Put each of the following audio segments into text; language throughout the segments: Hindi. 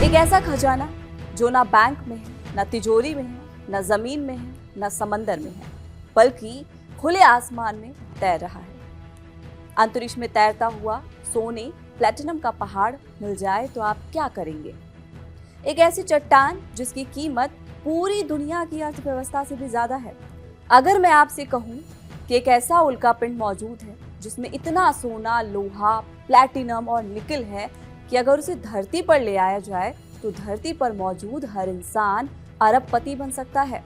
एक ऐसा खजाना जो ना बैंक में है, ना तिजोरी में है, ना जमीन में है, ना समंदर में है, बल्कि खुले आसमान में तैर रहा है। अंतरिक्ष में तैरता हुआ सोने प्लैटिनम का पहाड़ मिल जाए तो आप क्या करेंगे? एक ऐसी चट्टान जिसकी कीमत पूरी दुनिया की अर्थव्यवस्था से भी ज्यादा है। अगर मैं आपसे कहूं कि एक ऐसा उल्कापिंड मौजूद है जिसमें इतना सोना, लोहा, प्लैटिनम और निकल है कि अगर उसे धरती पर ले आया जाए तो धरती पर मौजूद हर इंसान अरबपति बन सकता है,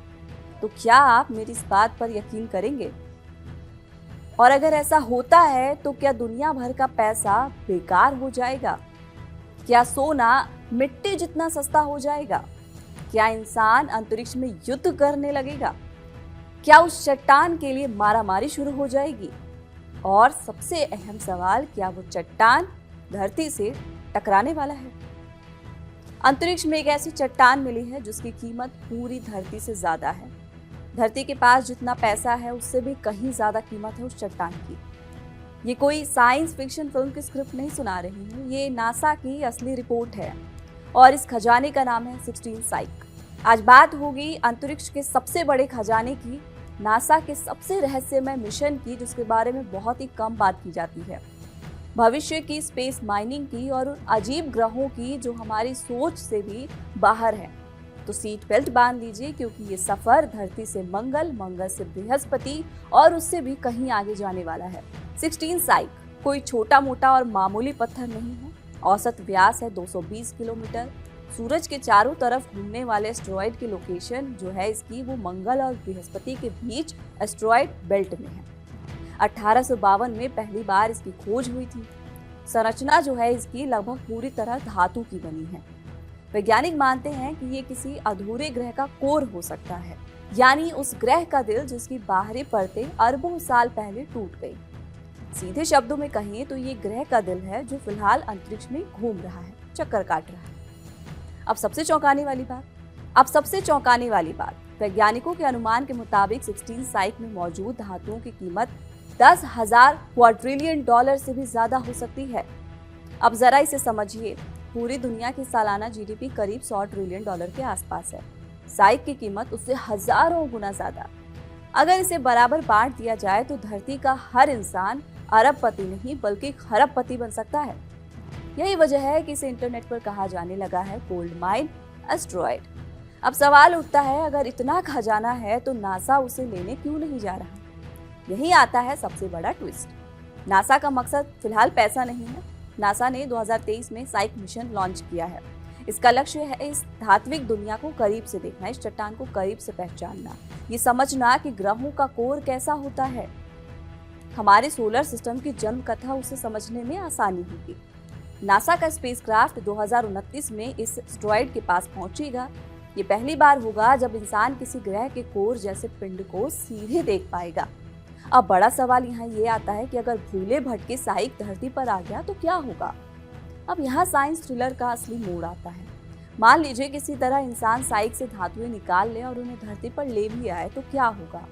तो क्या आप मेरी इस बात पर यकीन करेंगे? और अगर ऐसा होता है तो क्या दुनिया भर का पैसा बेकार हो जाएगा? क्या सोना मिट्टी जितना सस्ता हो जाएगा? क्या इंसान अंतरिक्ष में युद्ध करने लगेगा? क्या उस चट्टान के लिए मारामारी शुरू हो जाएगी? और सबसे अहम सवाल, क्या वो चट्टान धरती से टकराने वाला है? अंतरिक्ष में एक ऐसी चट्टान मिली है जिसकी कीमत पूरी धरती से ज्यादा है। धरती के पास जितना पैसा है उससे भी कहीं ज्यादा कीमत है उस चट्टान की। ये कोई साइंस फिक्शन फिल्म की स्क्रिप्ट नहीं सुना रही हूँ, ये नासा की असली रिपोर्ट है और इस खजाने का नाम है 16 साइक। आज बात होगी अंतरिक्ष के सबसे बड़े खजाने की, नासा के सबसे रहस्यमय मिशन की, जिसके बारे में बहुत ही कम बात की जाती है, भविष्य की स्पेस माइनिंग की और उन अजीब ग्रहों की जो हमारी सोच से भी बाहर है। तो सीट बेल्ट बांध लीजिए क्योंकि ये सफर धरती से मंगल, मंगल से बृहस्पति और उससे भी कहीं आगे जाने वाला है। 16 साइक कोई छोटा मोटा और मामूली पत्थर नहीं है। औसत व्यास है 220 किलोमीटर। सूरज के चारों तरफ घूमने वाले एस्टेरॉयड की लोकेशन जो है इसकी, वो मंगल और बृहस्पति के बीच एस्टेरॉयड बेल्ट में है। 1852 में पहली बार इसकी खोज हुई थी। संरचना जो है इसकी लगभग पूरी तरह धातु की बनी है। वैज्ञानिक मानते हैं कि ये किसी अधूरे ग्रह का कोर हो सकता है, यानी उस ग्रह का दिल जिसकी बाहरी परतें अरबों साल पहले टूट गई। सीधे शब्दों में कहें तो ये ग्रह का दिल है जो फिलहाल अंतरिक्ष में घूम रहा है, चक्कर काट रहा है। अब सबसे चौंकाने वाली बात, वैज्ञानिकों के अनुमान के मुताबिक 16 साइक में मौजूद धातुओं की कीमत 10,000 क्वाड्रिलियन डॉलर से भी ज्यादा हो सकती है। अब जरा इसे समझिए, पूरी दुनिया की सालाना जीडीपी करीब 100 ट्रिलियन डॉलर के आसपास है। साइक की कीमत उससे हजारों गुना ज्यादा। अगर इसे बराबर बांट दिया जाए तो धरती का हर इंसान अरबपति नहीं बल्कि खरबपति बन सकता है। यही वजह है कि इसे इंटरनेट पर कहा जाने लगा है गोल्ड माइन एस्टेरॉयड। अब सवाल उठता है, अगर इतना खजाना है तो नासा उसे लेने क्यों नहीं जा रहा? यही आता है सबसे बड़ा ट्विस्ट। नासा का मकसद फिलहाल पैसा नहीं है। नासा ने 2023 में साइक मिशन लॉन्च किया है। इसका लक्ष्य है इस धात्विक दुनिया को करीब से देखना, इस चट्टान को करीब से पहचानना, ये समझना कि ग्रहों का कोर कैसा होता है। हमारे सोलर सिस्टम की जन्म कथा उसे समझने में आसानी होगी। नासा का स्पेसक्राफ्ट 2029 में इस एस्टेरॉयड के पास पहुंचेगा। ये पहली बार होगा जब इंसान किसी ग्रह के कोर जैसे पिंड को सीधे देख पाएगा। अब बड़ा सवाल यहाँ ये आता है कि अगर भूले भटके साइक धरती पर आ गया तो क्या होगा? अब यहाँ साइंस थ्रिलर का असली मोड़ आता है। मान लीजिए किसी तरह इंसान साइक से धातुएं निकाल ले और उन्हें धरती पर ले भी आए तो क्या होगा?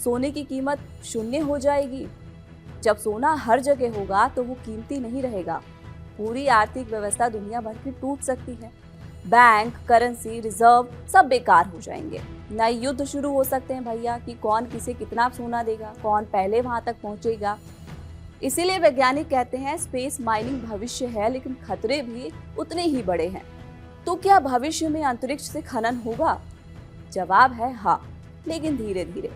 सोने की कीमत शून्य हो जाएगी। जब सोना हर जगह होगा तो वो कीमती नहीं रहेगा। पूरी आर्थिक व्यवस्था दुनिया भर की टूट सकती है। बैंक, करेंसी, रिजर्व सब बेकार हो जाएंगे। नए युद्ध शुरू हो सकते हैं भैया कि कौन किसे कितना सोना देगा, कौन पहले वहां तक पहुंचेगा। इसीलिए वैज्ञानिक कहते हैं स्पेस माइनिंग भविष्य है, लेकिन खतरे भी उतने ही बड़े हैं। तो क्या भविष्य में अंतरिक्ष से खनन होगा? जवाब है हाँ, लेकिन धीरे धीरे।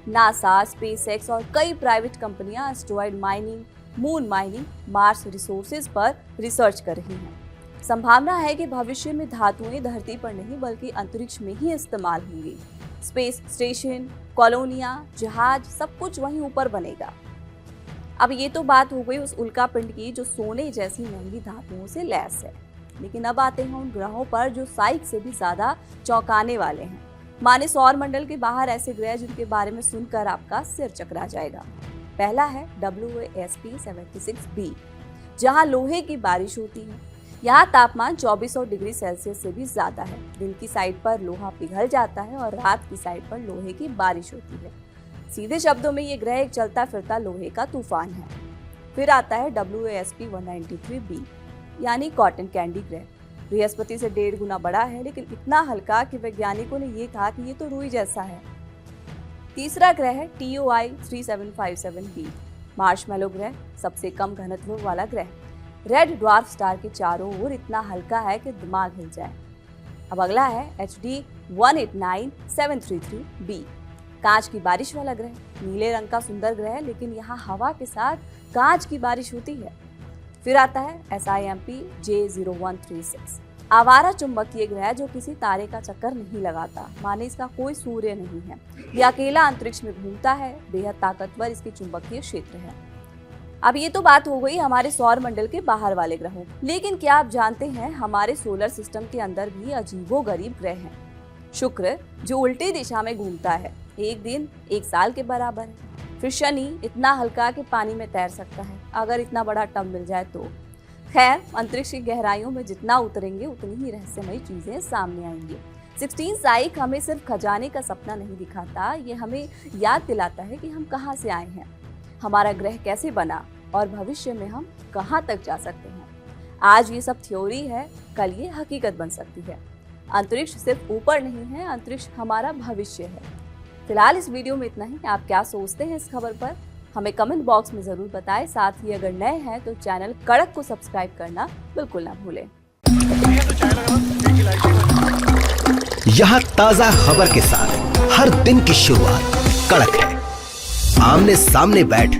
नासा, स्पेसएक्स और कई प्राइवेट कंपनियां asteroid mining, moon mining, Mars resources पर रिसर्च कर रही हैं। संभावना है कि भविष्य में धातुएं धरती पर नहीं बल्कि अंतरिक्ष में ही इस्तेमाल होंगी। स्पेस स्टेशन, कॉलोनियां, जहाज सब कुछ वहीं ऊपर बनेगा। अब ये तो बात हो गई उस उल्कापिंड की जो सोने जैसी महंगी धातुओं से लैस है, लेकिन अब आते हैं उन ग्रहों पर जो साइक से भी ज्यादा चौंकाने वाले हैं। माने सौर मंडल के बाहर ऐसे ग्रह जिनके बारे में सुनकर आपका सिर चकरा जाएगा। पहला है WASP 76b, जहां लोहे की बारिश होती है। यहाँ तापमान 2400 डिग्री सेल्सियस से भी ज्यादा है। दिन की साइड पर लोहा पिघल जाता है और रात की साइड पर लोहे की बारिश होती है। सीधे शब्दों में ये ग्रह एक चलता फिरता लोहे का तूफान है। फिर आता है WASP 193b, यानी कॉटन कैंडी ग्रह। बृहस्पति से 1.5 गुना बड़ा है, लेकिन इतना हल्का कि वैज्ञानिकों ने ये कहा कि ये तो रुई जैसा है। तीसरा ग्रह है TOI 3757b, मार्शमैलो ग्रह, सबसे कम घनत्व वाला ग्रह। रेड ड्वार्फ स्टार के चारों ओर इतना हल्का है कि दिमाग हिल जाए। अब अगला है HD 189733b, कांच की बारिश वाला ग्रह। नीले रंग का सुंदर ग्रह, लेकिन यहाँ हवा के साथ कांच की बारिश होती है। फिर आता है SIMP J0136, आवारा चुंबकीय ग्रह जो किसी तारे का चक्कर नहीं लगाता, माने इसका कोई सूर्य नहीं है। यह अकेला अंतरिक्ष में घूमता है, बेहद ताकतवर इसके चुंबकीय क्षेत्र है। अब ये तो बात हो गई हमारे सौर मंडल के बाहर वाले ग्रहों, लेकिन क्या आप जानते हैं हमारे सोलर सिस्टम के अंदर भी अजीबोगरीब ग्रह हैं। शुक्र जो उल्टी दिशा में घूमता है, एक दिन 1 साल के बराबर है। फिर शनि इतना हल्का कि पानी में तैर सकता है, अगर इतना बड़ा टब मिल जाए तो। खैर, अंतरिक्ष की गहराइयों में जितना उतरेंगे उतनी ही रहस्यमयी चीजें सामने आएंगी। 16 साइक हमें सिर्फ खजाने का सपना नहीं दिखाता, ये हमें याद दिलाता है कि हम कहाँ से आए हैं, हमारा ग्रह कैसे बना और भविष्य में हम कहाँ तक जा सकते हैं। आज ये सब थ्योरी है, कल ये हकीकत बन सकती है। अंतरिक्ष सिर्फ ऊपर नहीं है, अंतरिक्ष हमारा भविष्य है। फिलहाल इस वीडियो में इतना ही। आप क्या सोचते हैं इस खबर पर, हमें कमेंट बॉक्स में जरूर बताएं। साथ ही अगर नए हैं तो चैनल कड़क को सब्सक्राइब करना बिल्कुल ना भूलें। यहाँ ताजा खबर के साथ हर दिन की शुरुआत कड़क है। आमने सामने बैठ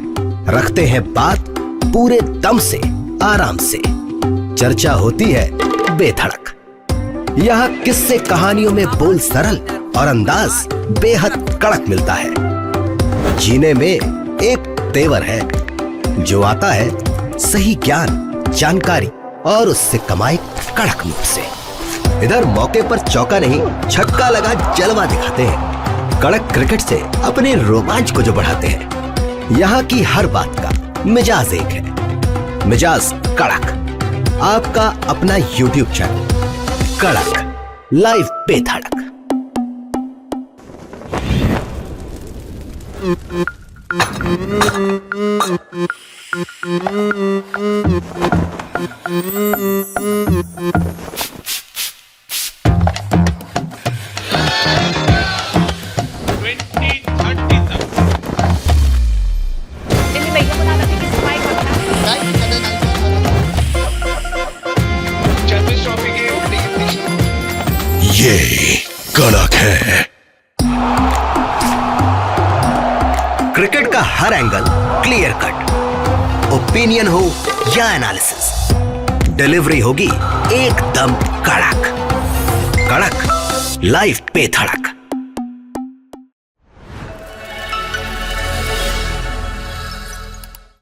रखते हैं बात पूरे दम से, आराम से। चर्चा होती है बेधड़क। यहाँ किस्से कहानियों में बोल सरल और अंदाज बेहद कड़क मिलता है। जीने में एक तेवर है जो आता है सही ज्ञान, जानकारी और उससे कमाई कड़क मुख से। इधर मौके पर चौका नहीं छक्का लगा जलवा दिखाते हैं। कड़क क्रिकेट से अपने रोमांच को जो बढ़ाते हैं। यहाँ की हर बात का मिजाज एक है, मिजाज कड़क। आपका अपना YouTube चैनल कड़क लाइव बेधड़क। ये कड़क है। क्रिकेट का हर एंगल क्लियर कट, ओपिनियन हो या एनालिसिस, डिलीवरी होगी एकदम कड़क। कड़क लाइव पे धड़क।